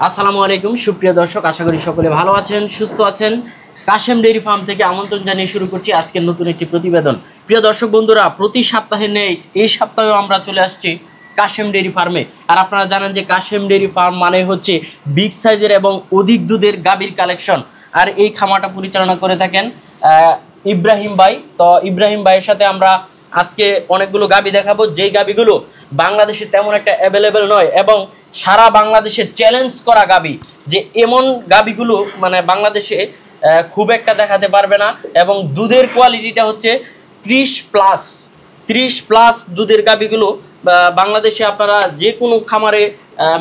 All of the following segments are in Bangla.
আসসালামু আলাইকুম সুপ্রিয় দর্শক, আশা করি সকলে ভালো আছেন, সুস্থ আছেন। কাশেম ডেইরি ফার্ম থেকে আমন্ত্রণ জানিয়ে শুরু করছি আজকের নতুন একটি প্রতিবেদন। প্রিয় দর্শক বন্ধুরা, প্রতি সপ্তাহে নেই, এই সপ্তাহেও আমরা চলে আসছি কাশেম ডেইরি ফার্মে। আর আপনারা জানেন যে কাশেম ডেইরি ফার্ম মানে হচ্ছে বিগ সাইজের এবং অধিক দুধের গাভীর কালেকশন। আর এই খামারটা পরিচালনা করে থাকেন ইব্রাহিম ভাই। তো ইব্রাহিম ভাইয়ের সাথে আমরা আজকে অনেকগুলো গাভী দেখাবো, যেই গাভীগুলো বাংলাদেশে তেমন একটা অ্যাভেলেবেল নয় এবং সারা বাংলাদেশে চ্যালেঞ্জ করা গাভী, যে এমন গাভীগুলো মানে বাংলাদেশে খুব একটা দেখাতে পারবে না। এবং দুধের কোয়ালিটিটা হচ্ছে 30+ দুধের গাভীগুলো বাংলাদেশে আপনারা যে কোনো খামারে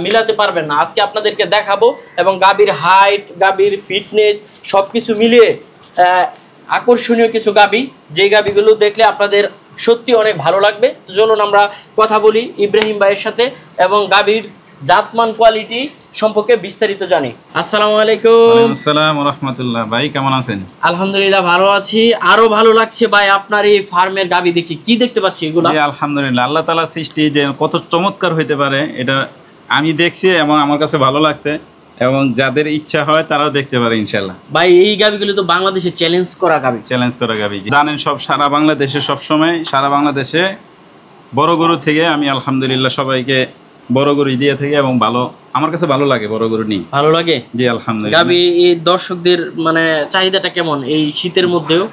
মিলাতে পারবেন না। আজকে আপনাদেরকে দেখাবো এবং গাভীর হাইট, গাভীর ফিটনেস সব কিছু মিলিয়ে আকর্ষণীয় কিছু গাভী, যেই গাভীগুলো দেখলে আপনাদের সত্যি অনেক ভালো লাগবে। চলুন আমরা কথা বলি ইব্রাহিম ভাইয়ের সাথে এবং গাভীর জাতমান কোয়ালিটি সম্পর্কে বিস্তারিত জানি। আসসালামু আলাইকুম। ওয়ালাইকুম আসসালাম ওয়া রাহমাতুল্লাহ। ভাই কেমন আছেন? আলহামদুলিল্লাহ ভালো আছি। আরো ভালো লাগছে ভাই আপনার এই ফার্মের গাভী দেখি। কি দেখতে পাচ্ছি এগুলা? জি আলহামদুলিল্লাহ, আল্লাহ তাআলা সৃষ্টি যে কত চমৎকার হইতে পারে এটা আমি দেখছি এবং আমার কাছে ভালো লাগছে, এবং যাদের ইচ্ছা হয় তারাও দেখতে পারে ইনশাআল্লাহ। ভাই এই গাভীগুলো তো বাংলাদেশে চ্যালেঞ্জ করা গাভী। চ্যালেঞ্জ করা গাভী জানেন, সব সারা বাংলাদেশে সব সময় সারা বাংলাদেশে বড় গরু থেকে আমি আলহামদুলিল্লাহ সবাইকে বড় গরু দিয়ে থেকে, এবং ভালো আমার কাছে ভালো লাগে বড় গরু নিয়ে। ভালো লাগে? জি আলহামদুলিল্লাহ। গাভী এই দর্শকদের মানে চাহিদাটা কেমন এই শীতের মধ্যেও?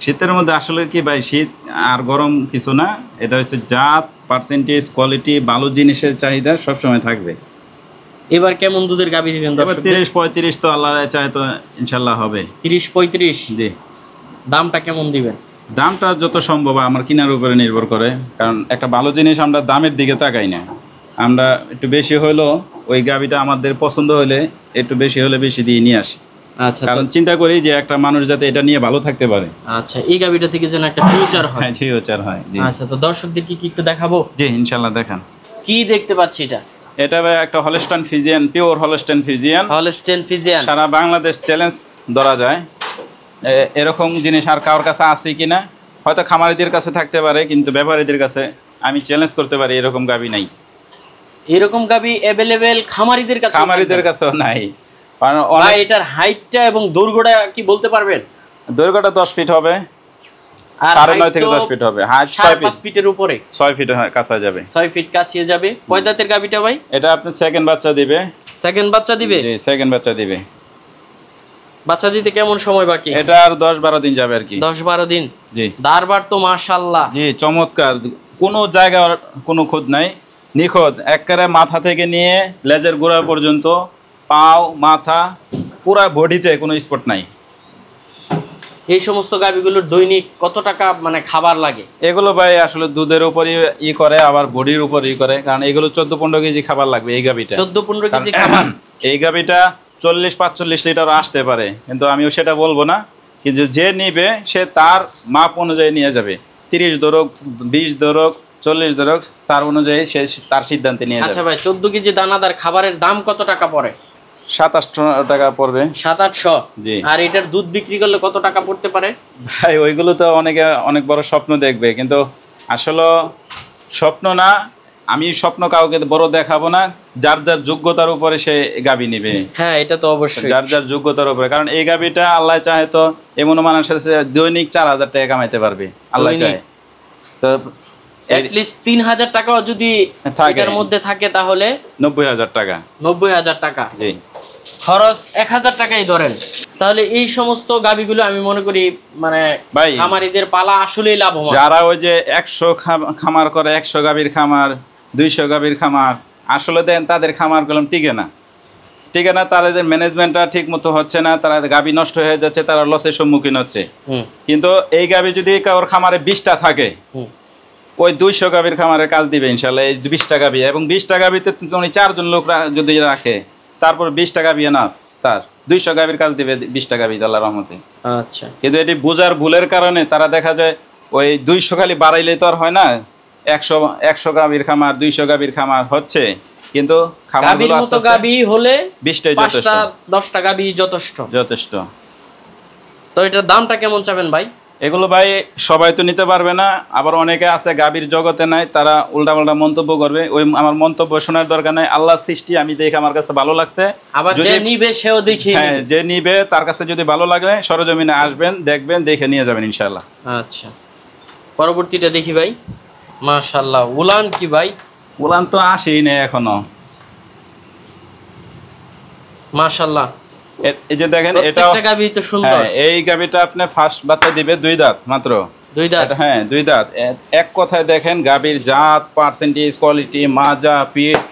শীতের মধ্যে আসলে কি ভাই, শীত আর গরম কিছু না, এটা হচ্ছে জাত, পার্সেন্টেজ, কোয়ালিটি, ভালো জিনিসের চাহিদা সবসময় থাকবে। এবার কেমন দুধের গাভী দিবেন? 30-35 তো আল্লাহ চায় তো ইনশাল্লাহ হবে। 30-35? জি। দামটা কেমন দিবেন? দামটা যত সম্ভব আমার কেনার উপরে নির্ভর করে, কারণ একটা ভালো জিনিস আমরা দামের দিকে তাকাই না, আমরা একটু বেশি হলেও ওই গাভীটা আমাদের পছন্দ হলে একটু বেশি হলে বেশি দিয়ে নিয়ে আসি। আচ্ছা, কারণ চিন্তা করি যে একটা মানুষ যাতে এটা নিয়ে ভালো থাকতে পারে। আচ্ছা, এই গাভীটা থেকে যেন একটা ফিউচার হয়। হ্যাঁ, ফিউচার হয়। জি। আচ্ছা, তো দর্শকদের কি একটু দেখাবো? জি ইনশাল্লাহ দেখান। কি দেখতে পাচ্ছি এটা? এটা ভাই একটা Holstein Friesian, pure Holstein Friesian. Holstein Friesian সারা বাংলাদেশ চ্যালেঞ্জ ধরা যায়। এরকম জিনিস আর কারোর কাছে আছে কিনা, হয়তো খামারিদের কাছে থাকতে পারে, কিন্তু ব্যাপারীদের কাছে আমি চ্যালেঞ্জ করতে পারি এরকম গাভী নাই। এরকম গাভী অ্যাভেলেবেল খামারিদের কাছেও নাই। ভাই এটার হাইটটা এবং দৈর্ঘ্যটা কি বলতে পারবেন? দৈর্ঘ্যটা 10 ফিট হবে, আর 9.5 থেকে 10 ফিট হবে। হাইট 6 ফিটের উপরে, 6 ফিট কাছে যাবে, 6 ফিট কাছে যাবে। কয় দাঁতের গাভীটা ভাই? এটা আপনি সেকেন্ড বাচ্চা দিবে। সেকেন্ড বাচ্চা দিবে? জি সেকেন্ড বাচ্চা দিবে। বাচ্চা দিতে কেমন সময় বাকি? এটা আর 10-12 দিন যাবে আর কি। 10-12 দিন? জি। দারবার তো মাশাআল্লাহ। জি চমৎকার, কোনো জায়গার কোনো খুঁত নাই, নিখুঁত একেবারে মাথা থেকে নিয়ে লেজের গোড়া পর্যন্ত, পাও, মাথা, পুরা বডিতে কোনো স্পট নাই। এই সমস্ত গাভীগুলোর দৈনিক কত টাকা মানে খাবার লাগে? এগুলো ভাই আসলে দুধের উপরই করে, আবার বডির উপর করে, কারণ এগুলো 14-15 কেজি খাবার লাগবে এই গাভীটা। 14-15 কেজি খাবার? এই গাভীটা 40-45 লিটার আসতে পারে, কিন্তু আমিও সেটা বলবো না, কিন্তু যে নিবে সে তার মাপ অনুযায়ী নিয়ে যাবে। 30 ধরুক, 20 ধরুক, 40 ধরুক, তার অনুযায়ী সে তার সিদ্ধান্তে নিয়ে যাবে। আচ্ছা ভাই, 14 কেজি দানাদার খাবারের দাম কত টাকা পড়ে? 700-800 টাকা পড়বে। 700-800? জি। আর এটার দুধ বিক্রি করলে কত টাকা পড়তে পারে? ভাই ওইগুলো তো অনেকে অনেক বড় স্বপ্ন দেখবে, কিন্তু আসলে স্বপ্ন না, আমি স্বপ্ন কাউকে বড় দেখাবো না, যার যার যোগ্যতার উপরে সে গাভী নিবে। হ্যাঁ এটা তো অবশ্যই, যার যার যোগ্যতার উপরে, কারণ এই গাভীটা আল্লাহ চাহে তো এমন মানুষের সাথে দৈনিক 4000 টাকা কামাইতে পারবে, আল্লাহ চায় তো অ্যাটলিস্ট 3000 টাকাও যদি এর মধ্যে থাকে তাহলে 90000 টাকা। 90000 টাকা? জি। খরচ 1000 টাকাই ধরেন, তাহলে এই সমস্ত গাভীগুলো আমি মনে করি মানে খামারিদের পালা আসলেই লাভবান। যারা ওই যে 100 খামার করে, 100 গাভীর খামার, 200 গাভীর খামার, আসলে দেন তাদের খামার করলাম টিকে না, তাদের ম্যানেজমেন্টটা ঠিক মতো হচ্ছে না, তারা গাভী নষ্ট হয়ে যাচ্ছে, তারা লসের সম্মুখীন হচ্ছে। কিন্তু এই গাভী যদি কারোর খামারে 20টা থাকে, ওই 200 গাভীর খামারের কাজ দিবে ইনশাল্লাহ। এই 20টা গাভী এবং 20টা গাভীতে উনি 4 জন লোক যদি রাখে, তারপর 20টা গাভী এনাফ, তার 200 গাভীর কাজ দিবে 20টা গাভী আল্লাহর রহমতে। আচ্ছা, কিন্তু এটি বোঝার ভুলের কারণে তারা দেখা যায় ওই 200 খালি বাড়াইলে তো আর হয় না, 100 গাভীর খামার, 200 গাভীর খামার হচ্ছে, কিন্তু গাভীর মতো গাভী হলে 20টাই যথেষ্ট, 5টা 10টা গাভী যথেষ্ট। যথেষ্ট। তো এটার দামটা কেমন চাবেন ভাই? এগুলো ভাই সবাই তো নিতে পারবে না, আবার অনেকে আছে গাভীর জগতে নাই, তারা উল্টাপাল্টা মন্তব্য করবে। ওই আমার মন্তব্য শোনার দরকার নাই। আল্লাহর সৃষ্টি আমি দেখে আমার কাছে ভালো লাগছে। আবার যে নিবে সেও দেখি, হ্যাঁ, যে নিবে তার কাছে যদি ভালো লাগে সরজমিনে আসবেন, দেখবেন, দেখে নিয়ে যাবেন ইনশাআল্লাহ। আচ্ছা, পরবর্তীটা দেখি ভাই। মাশাআল্লাহ, উলান কি ভাই? উলান তো আসেই না এখনো। মাশাআল্লাহ, এই যে দেখেন, এটা প্রত্যেকটা গাভী তো সুন্দর। হ্যাঁ, এই গাভীটা আপনি ফার্স্ট বাচ্চা দিবে 2 দাঁত মাত্র। 2 দাঁত? হ্যাঁ, 2 দাঁত। এক কথায় দেখেন গাভীর জাত, পার্সেন্টেজ, কোয়ালিটি, মাজা, পিঠ,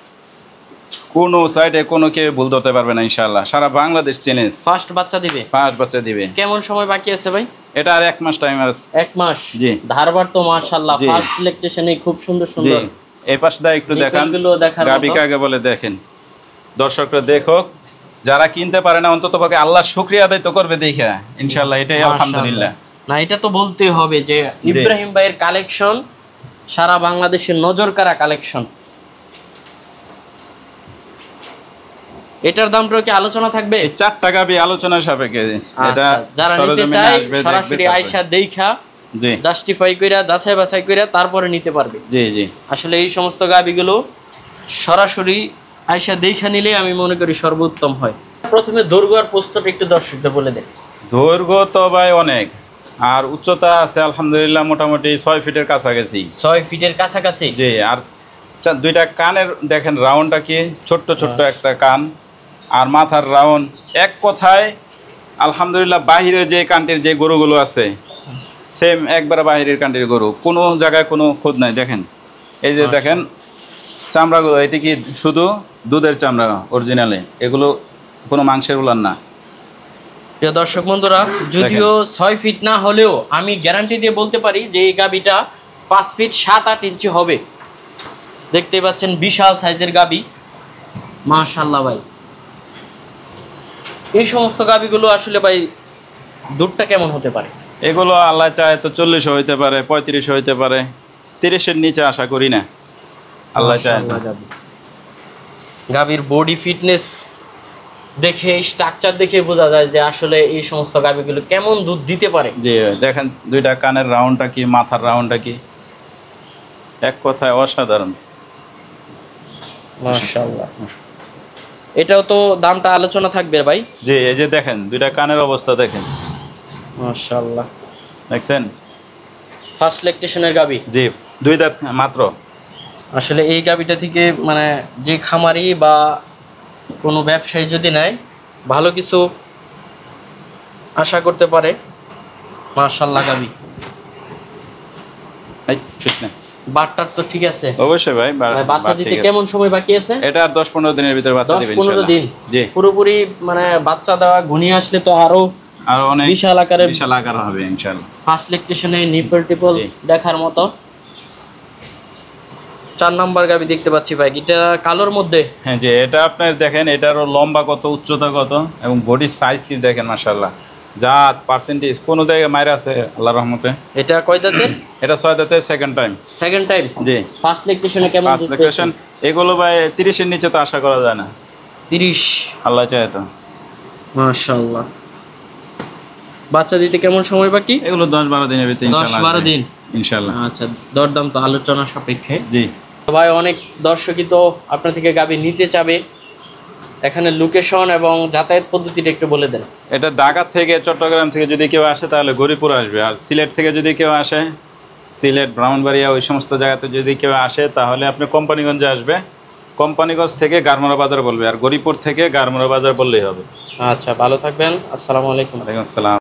কোনো সাইডে কোনো কেউ ভুল ধরতে পারবে না ইনশাআল্লাহ। সারা বাংলাদেশ চ্যালেঞ্জ। ফার্স্ট বাচ্চা দিবে? ফার্স্ট বাচ্চা দিবে। কেমন সময় বাকি আছে ভাই? এটা আর 1 মাস টাইম আছে। 1 মাস? জি। ধারবার তো মাশাআল্লাহ, জি। ফার্স্ট ইলেকট্রিশিয়ানে খুব সুন্দর সুন্দর। জি, এই পাশটা একটু দেখান, গাভী কাকে বলে দেখেন, দর্শকরা দেখো। যারা কিনতে পারে না অন্তত পক্ষে আল্লাহ শুকরিয়া আদায় তো করবে দেখে ইনশাআল্লাহ। এটাই আলহামদুলিল্লাহ। না, এটা তো বলতেই হবে যে ইব্রাহিম ভাইয়ের কালেকশন সারা বাংলাদেশের নজর কাড়া কালেকশন। এটার দামটা কি আলোচনা থাকবে? 4টা গাভী আলোচনার সাপেক্ষে। এটা যারা নিতে চায় সরাসরি আয়শা দেখা, জি, জাস্টিফাই কইরা, যাচাই বাছাই কইরা তারপরে নিতে পারবে। জি জি। আসলে এই সমস্ত গাভীগুলো সরাসরি আয়শা দেখা নিলে আমি মনে করি সর্বোত্তম হয়। প্রথমে দৈর্ঘ্য আর প্রস্থটা একটু দর্শকদের বলে দেন। দৈর্ঘ্য তো ভাই অনেক, আর উচ্চতা আছে আলহামদুলিল্লাহ মোটামুটি 6 ফিটের কাছাকাছি। 6 ফিটের কাছাকাছি? জি। আর 2টা কানের দেখেন রাউন্ডটা কি ছোট্ট ছোট্ট একটা কান, আর মাথার রাউন্ড। এক কথায় আলহামদুলিল্লাহ বাহিরের যে কান্ট্রির যে গরুগুলো আছে সেম একবারে বাহিরের কান্ট্রির গরু, কোনো জায়গায় কোনো খোঁজ নাই। দেখেন এই যে দেখেন চামড়াগুলো, এটি কি শুধু দুধের চামড়া অরিজিনালে, এগুলো কোনো মাংসের উলান না। প্রিয় দর্শক বন্ধুরা, যদিও 6 ফিট না হলেও আমি গ্যারান্টি দিয়ে বলতে পারি যে এই গাভীটা 5 ফিট 7-8 ইঞ্চি হবে। দেখতে পাচ্ছেন বিশাল সাইজের গাভী, মাশাআল্লাহ ভাই। এই সমস্ত গাভীগুলো আসলে ভাই দুধটা কেমন হতে পারে? এগুলো আল্লাহ চায় তো 40 হইতে পারে, 35 হইতে পারে, 30-এর নিচে আশা করি না। আল্লাহ চায়। গাভীর বডি ফিটনেস দেখে, স্ট্রাকচার দেখে বোঝা যায় যে আসলে এই সমস্ত গাভীগুলো কেমন দুধ দিতে পারে। জি, দেখেন 2টা কানের রাউন্ডটা কি, মাথার রাউন্ডটা কি, এক কথায় অসাধারণ। মাশাআল্লাহ। এটাও তো দামটা আলোচনা থাকবে ভাই? জি, এই যে দেখেন 2টা কানের অবস্থা দেখেন, মাশাআল্লাহ। দেখছেন? ফার্স্ট ল্যাকটেশনের গাভী? জি, 2 দাঁত মাত্র। আসলে এই গাভীটা থেকে মানে যে খামারি বা কোনো ব্যবসায়ী যদি নেয় ভালো কিছু আশা করতে পারে। মাশাআল্লাহ গাভী। এই ঠিক না, বাটটার তো ঠিক আছে? অবশ্যই ভাই। বাচ্চা দিতে কেমন সময় বাকি আছে? এটা আর 10-15 দিনের ভিতরে বাচ্চা দিবে ইনশাআল্লাহ। 10-15 দিন? জি। পুরোপুরি মানে বাচ্চা দেওয়া ঘনিয়ে আসলে তো আরো অনেক বিশাল আকার হবে ইনশাআল্লাহ। ফার্স্ট ল্যাকটেশনে নিপল টিপল দেখার মতো। 4 নাম্বার গাভী দেখতে পাচ্ছি ভাই, এটা কালোর মধ্যে। হ্যাঁ, যে এটা আপনার দেখেন এটারও লম্বা কত, উচ্চতা কত, এবং বডির সাইজ কি দেখেন মাশাআল্লাহ। জাত, পার্সেন্টেজ কোনো জায়গায় মাইরা আছে আল্লাহর রহমতে। এটা কয় দাঁতে? এটা 6 দাঁতে, সেকেন্ড টাইম। Second time? জি। ফার্স্ট ল্যাকটেশনে কেমন ফার্স্ট ল্যাকটেশন এগুলো ভাই 30-এর নিচে তো আশা করা যায় না। 30? আল্লাহ চায় তো। মাশাআল্লাহ। বাচ্চা দিতে কেমন সময় বাকি? এগুলো 10-12 দিনের ভিতরে ইনশাআল্লাহ। 10-12 দিন ইনশাআল্লাহ। আচ্ছা, দরদাম তো আলোচনা সাপেক্ষে। জি ভাই, অনেক দর্শকই তো আপনার থেকে গাভী নিতে চাবে, এখানে লোকেশন এবং যাতায়াত পদ্ধতিটা একটু বলে দেন। এটা ঢাকা থেকে, চট্টগ্রাম থেকে যদি কেউ আসে তাহলে গরিপুর আসবে, আর সিলেট থেকে যদি কেউ আসে, সিলেট, ব্রাহ্মণবাড়িয়া ওই সমস্ত জায়গাতে যদি কেউ আসে তাহলে আপনি কোম্পানিগঞ্জে আসবে। কোম্পানিগঞ্জ থেকে গারমোড়া বাজার বলবে, আর গরিপুর থেকে গারমোড়া বাজার বললেই হবে। আচ্ছা, ভালো থাকবেন। আসসালামু আলাইকুম। ওয়ালাইকুম আসসালাম।